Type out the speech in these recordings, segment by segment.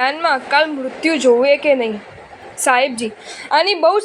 જ્ઞાનમાં અકાલ મૃત્યુ જોવે કે નહીં? સાહેબજી, આની બહુ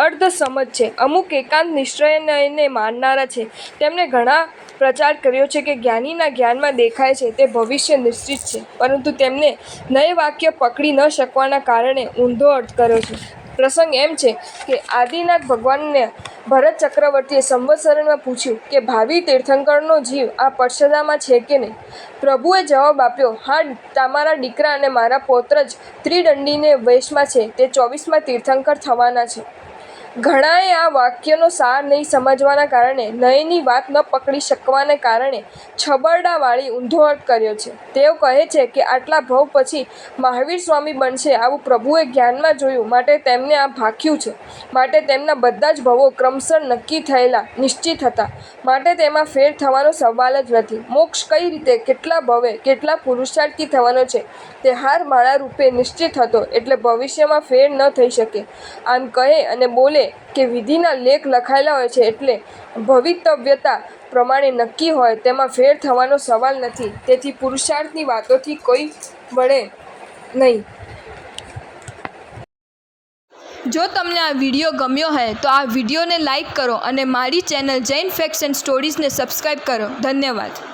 અર્ધ સમજ છે. અમુક એકાંત નિશ્ચયને માનનારા છે. તેમણે ઘણા પ્રચાર કર્યો છે કે જ્ઞાનીના જ્ઞાનમાં દેખાય છે તે ભવિષ્ય નિશ્ચિત છે, પરંતુ તેમને નય વાક્ય પકડી ન શકવાના કારણે ઊંધો અર્થ કર્યો છે. પ્રસંગ એમ છે કે આદિનાથ ભગવાનને ભરત ચક્રવર્તીએ સંવત્સરમાં પૂછ્યું કે ભાવિ તીર્થંકરનો જીવ આ પક્ષદામાં છે કે નહીં? પ્રભુએ જવાબ આપ્યો, હા, તમારા દીકરા અને મારા પૌત્ર જ ત્રિદંડીને વેશમાં છે, તે 24મા તીર્થંકર થવાના છે. ઘણાએ આ વાક્યનો સાર નહીં સમજવાના કારણે, નયની વાત ન પકડી શકવાને કારણે છબરડાવાળી ઊંધો અર્થ કર્યો છે. તેઓ કહે છે કે આટલા ભવ પછી મહાવીર સ્વામી બનશે આવું પ્રભુએ જ્ઞાનમાં જોયું, માટે તેમને આ ભાખ્યું છે. માટે તેમના બધા જ ભવો ક્રમશઃ નક્કી થયેલા, નિશ્ચિત હતા, માટે તેમાં ફેર થવાનો સવાલ જ નથી. મોક્ષ કઈ રીતે, કેટલા ભવે, કેટલા પુરુષાર્થથી થવાનો છે તે હારમાળા રૂપે નિશ્ચિત હતો, એટલે ભવિષ્યમાં ફેર ન થઈ શકે. આમ કહે અને બોલે કે વિધિના લેખ લખાયેલા હોય છે એટલે ભવિતવ્યતા પ્રમાણે નક્કી હોય, તેમાં ફેર થવાનો સવાલ નથી. તેથી પુરુષાર્થની વાતોથી કોઈ વળે નહીં. જો તમને આ વિડીયો ગમ્યો હોય તો આ વિડીયોને લાઈક કરો અને મારી ચેનલ જૈન ફેક્ટ્સ એન્ડ સ્ટોરીઝને સબસ્ક્રાઈબ કરો. ધન્યવાદ.